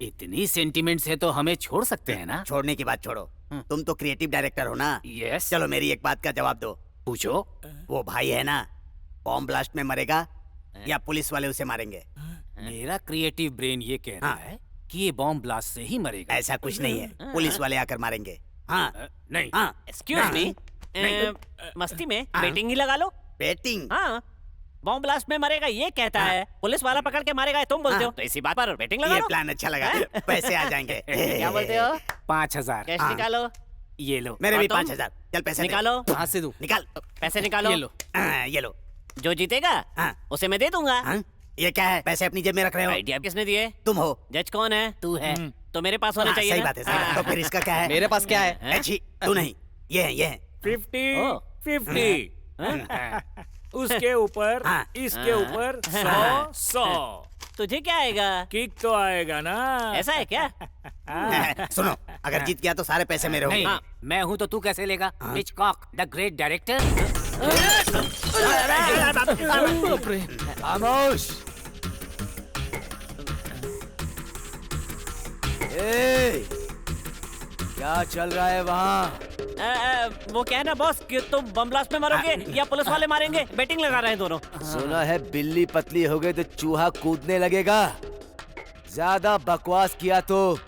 इतनी सेंटिमेंट्स है तो हमें छोड़ सकते हैं ना? छोड़ने की बात छोड़ो, तुम तो क्रिएटिव डायरेक्टर हो ना। यस। चलो मेरी एक बात का जवाब दो। पूछो। वो भाई है ना, बॉम्ब ब्लास्ट में मरेगा या पुलिस वाले उसे मारेंगे? मेरा क्रिएटिव ब्रेन ये कह रहा है कि ये बॉम्ब ब्लास्ट से ही मरेगा। ऐसा कुछ नहीं है, पुलिस वाले आकर मारेंगे। हाँ नहीं। हाँ। एक्सक्यूज मी, मस्ती में बेटिंग ही लगा लो। बेटिंग? हाँ, बॉम्ब ब्लास्ट में मरेगा ये कहता है, पुलिस वाला पकड़ के मारेगा तुम बोलते हो, तो इसी बात पर बेटिंग लगा ये लो। प्लान अच्छा लगा, पैसे आ जाएंगे। क्या बोलते हो? 5000 कैश निकालो। ये लो। मेरे और भी तुम? 5000। चल पैसे दे। निकालो। कहाँ से दूं? निकाल। पैसे निकालो। ये लो। ये लो। जो जीतेगा हाँ। उसे मैं दे दूंगा। हाँ? ये क्या है? पैसे अपनी जेब में रख रहे हो? आइडिया किसने दिए? तुम हो। जज कौन है? तू है। तो मेरे पास होना हाँ, चाहिए सही ना? बात है, सही बात है। तो फिर इसका क्या है? मेरे पास क्या है? हैं? अच्छी, तू नहीं, ये है, ये है। 50, ओ। 50, उसके ऊपर हाँ। इसके ऊपर 100। तुझे क्या आएगा? किक तो आएगा ना। ऐसा है क्या? सुनो, अगर जीत गया तो सारे पैसे मेरे नहीं, होंगे। मैं हूँ तो तू कैसे लेगा? Hitchcock the great director. खामोश। ए, क्या चल रहा है वहाँ? वो क्या है ना बॉस कि तुम बम ब्लास्ट में मरोगे या पुलिस वाले मारेंगे, बेटिंग लगा रहे हैं दोनों। सुना है बिल्ली पतली हो गई तो चूहा कूदने लगेगा। ज्यादा बकवास किया तो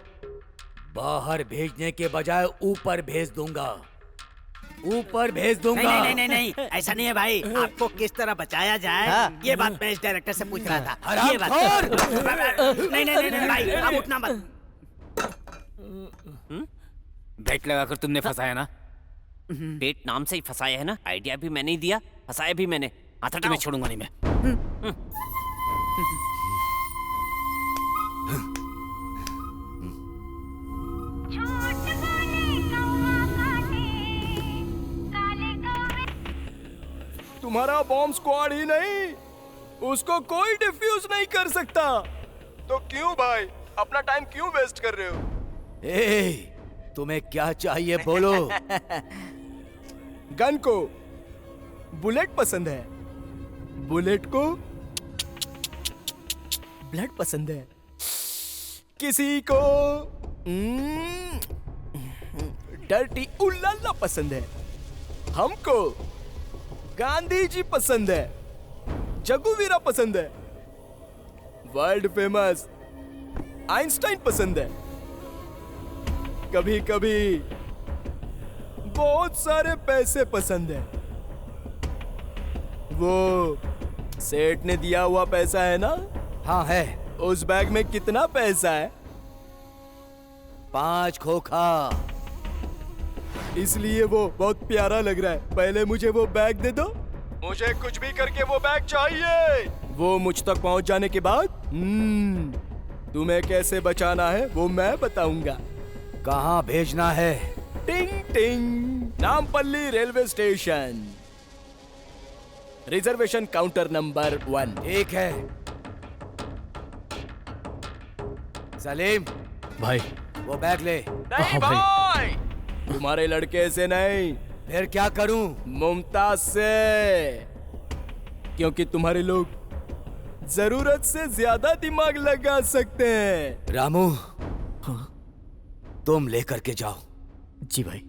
बाहर भेजने के बजाय ऊपर भेज दूंगा। ऊपर भेज दूंगा। नहीं नहीं नहीं नहीं, ऐसा नहीं है भाई। आपको किस तरह बचाया जाए, हाँ। ये बात मैं इस डायरेक्टर से पूछ रहा था। ये बात हरामखोर! नहीं नहीं नहीं भाई, आप उठना मत। बेट लगाकर तुमने फंसाया ना? बेट नाम से ही फंसाया है ना, आइडिया भी मैंने ही दिया, फंसाया भी मैंने। हाथ तुम्हें छोड़ूंगा नहीं मैं। तुम्हारा बॉम्ब स्क्वाड ही नहीं, उसको कोई डिफ्यूज नहीं कर सकता। तो क्यों भाई अपना टाइम क्यों वेस्ट कर रहे हो? ए, तुम्हें क्या चाहिए बोलो। गन को बुलेट पसंद है, बुलेट को ब्लड पसंद है, किसी को डर्टी उल्लाला पसंद है, हमको गांधी जी पसंद है, जगुवीरा पसंद है, वर्ल्ड फेमस आइंस्टाइन पसंद है, कभी कभी बहुत सारे पैसे पसंद है। वो सेठ ने दिया हुआ पैसा है ना? हाँ है। उस बैग में कितना पैसा है? 5 खोखा। इसलिए वो बहुत प्यारा लग रहा है। पहले मुझे वो बैग दे दो, मुझे कुछ भी करके वो बैग चाहिए। वो मुझ तक पहुंच जाने के बाद तुम्हें कैसे बचाना है वो मैं बताऊंगा। कहाँ भेजना है? टिंग टिंग, Nampally railway station, reservation counter number 1। ठीक है। सलीम भाई वो बैग ले। नहीं भाई, तुम्हारे लड़के से नहीं, फिर क्या करूं? मुमताज से, क्योंकि तुम्हारे लोग जरूरत से ज्यादा दिमाग लगा सकते हैं। रामू तुम लेकर के जाओ। जी भाई।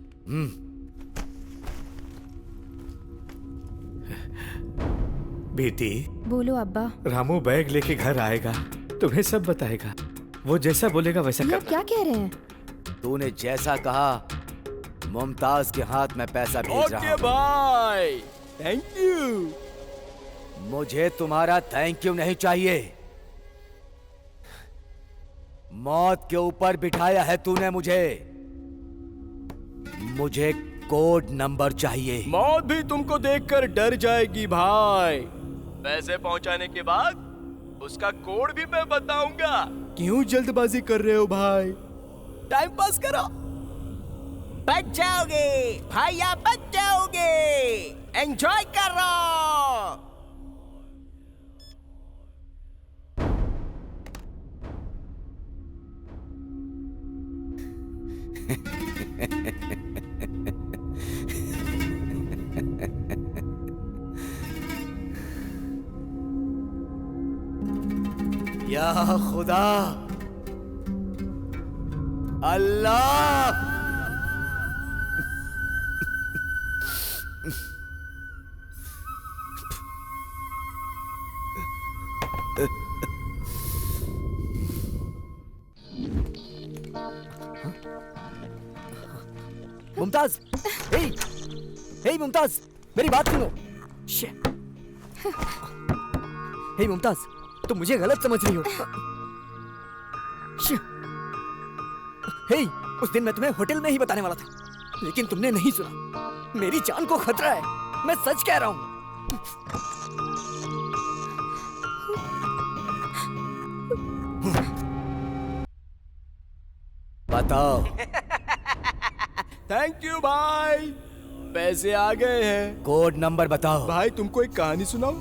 बेटी, बोलो अब्बा। रामू बैग लेके घर आएगा, तुम्हें सब बताएगा। वो जैसा बोलेगा वैसा ये आप करना। क्या कह रहे हैं? तूने जैसा कहा मुमताज के हाथ में पैसा भेज रहा ओके हूं। भाई, थैंक यू। मुझे तुम्हारा थैंक यू नहीं चाहिए। मौत के ऊपर बिठाया है तूने मुझे। मुझे कोड नंबर चाहिए। मौत भी तुमको देखकर डर जाएगी भाई। पैसे पहुंचाने के बाद उसका कोड भी मैं बताऊंगा। क्यों जल्दबाजी कर रहे हो भाई? टाइम पास करो। बच जाओगे भाई, आप बच जाओगे। एंजॉय करो। या खुदा, अल्लाह। मुमताज, हे, हे मुमताज, मेरी बात सुनो। हे मुमताज, तुम मुझे गलत समझ रही हो। हे, उस दिन मैं तुम्हें होटल में ही बताने वाला था, लेकिन तुमने नहीं सुना। मेरी जान को खतरा है, मैं सच कह रहा हूं। बताओ। थैंक यू भाई, पैसे आ गए हैं। कोड नंबर बताओ। भाई तुमको एक कहानी सुनाऊं?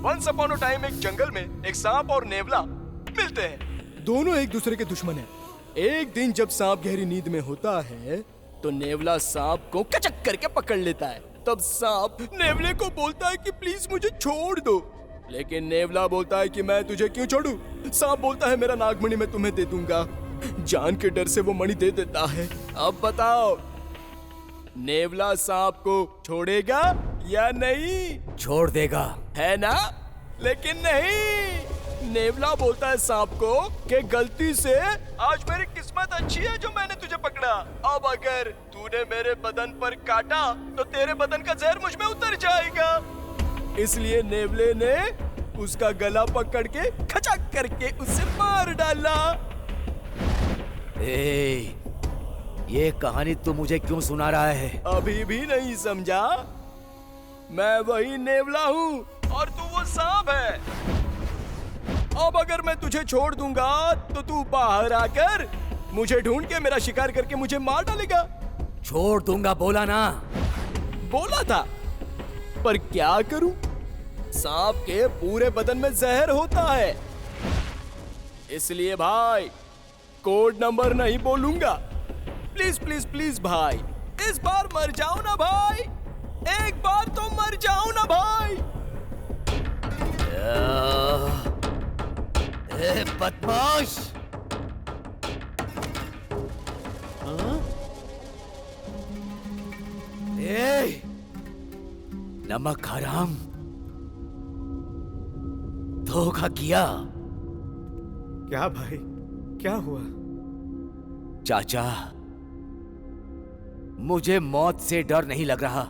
वंस अपॉन अ टाइम एक जंगल में एक सांप और नेवला मिलते हैं। दोनों एक दूसरे के दुश्मन हैं। एक दिन जब सांप गहरी नींद में होता है तो नेवला सांप को कचक करके पकड़ लेता है। तब सांप नेवले को बोलता है कि प्लीज मुझे छोड़ दो, लेकिन नेवला बोलता है कि मैं तुझे क्यों छोड़ूं? सांप बोलता है मेरा नागमणि मैं तुम्हें दे दूंगा। जान के डर से वो मणि दे देता है। अब बताओ, नेवला सांप को छोड़ेगा या नहीं? छोड़ देगा, है ना? लेकिन नहीं, नेवला बोलता है सांप को कि गलती से आज मेरी किस्मत अच्छी है जो मैंने तुझे पकड़ा। अब अगर तूने मेरे बदन पर काटा तो तेरे बदन का जहर मुझ में उतर जाएगा। इसलिए नेवले ने उसका गला पकड़ के खचक करके उसे मार डाला। ए, ये कहानी तू मुझे क्यों सुना रहा है? अभी भी नहीं समझा? मैं वही नेवला हूँ और तू वो सांप है। अब अगर मैं तुझे छोड़ दूंगा तो तू बाहर आकर मुझे ढूंढ के मेरा शिकार करके मुझे मार डालेगा। छोड़ दूंगा बोला ना? बोला था, पर क्या करूं? सांप के पूरे बदन में जहर होता है। इसलिए भाई कोड नंबर नहीं बोलूंगा। प्लीज प्लीज प्लीज भाई, इस बार मर जाओ ना भाई, एक बार तो मर जाओ ना भाई। ए बदमाश! ए, नमक हराम, धोखा किया। क्या भाई, क्या हुआ? चाचा, मुझे मौत से डर नहीं लग रहा,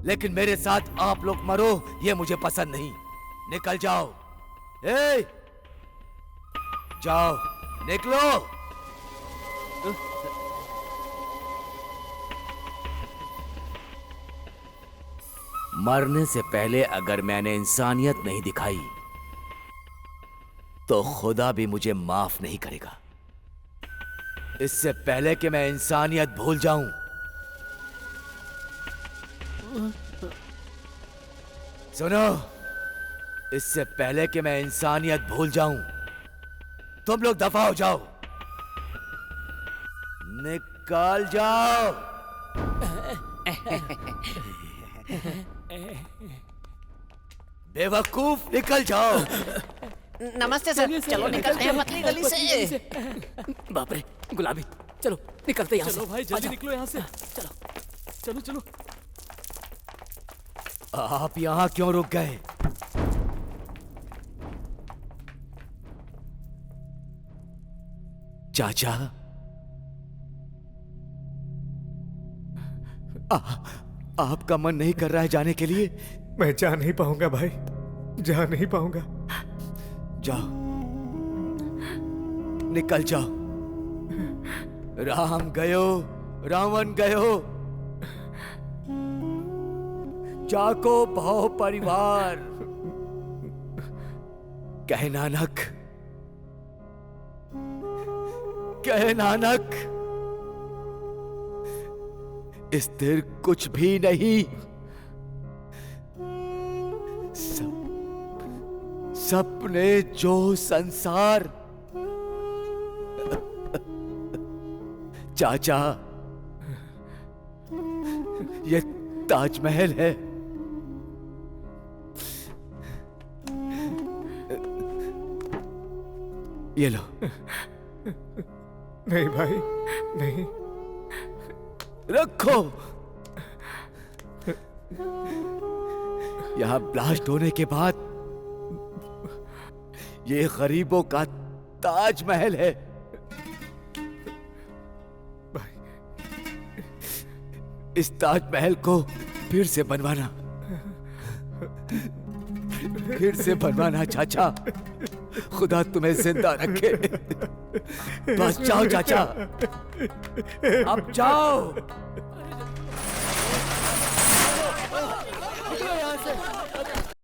लेकिन मेरे साथ आप लोग मरो ये मुझे पसंद नहीं। निकल जाओ। ए, जाओ, निकलो। मरने से पहले अगर मैंने इंसानियत नहीं दिखाई तो खुदा भी मुझे माफ नहीं करेगा। इससे पहले कि मैं इंसानियत भूल जाऊं, सुनो, इससे पहले कि मैं इंसानियत भूल जाऊं, तुम लोग दफा हो जाओ, निकल जाओ। बेवकूफ, निकल जाओ। नमस्ते सर, चलो निकलते हैं पतली गली से। बाप रे, गुलाबी, चलो निकलते यहाँ से। चलो भाई जल्दी निकलो यहाँ से। चलो चलो चलो। आप यहाँ क्यों रुक गए? चाचा, आपका मन नहीं कर रहा है जाने के लिए? मैं जा नहीं पाऊंगा भाई, जा नहीं पाऊंगा। जाओ, निकल जाओ। राम गयो, रावण गयो, जाको भाव परिवार। कहे नानक, कहे नानक, स्थिर कुछ भी नहीं, सपने जो संसार। चाचा, ये ताजमहल है, ये लो, नहीं भाई, नहीं। रखो। यहां ब्लास्ट होने के बाद ये गरीबों का ताजमहल है। इस ताजमहल को फिर से बनवाना, फिर से बनवाना चाचा। खुदा तुम्हें जिंदा रखे। बस जाओ चाचा, अब जाओ।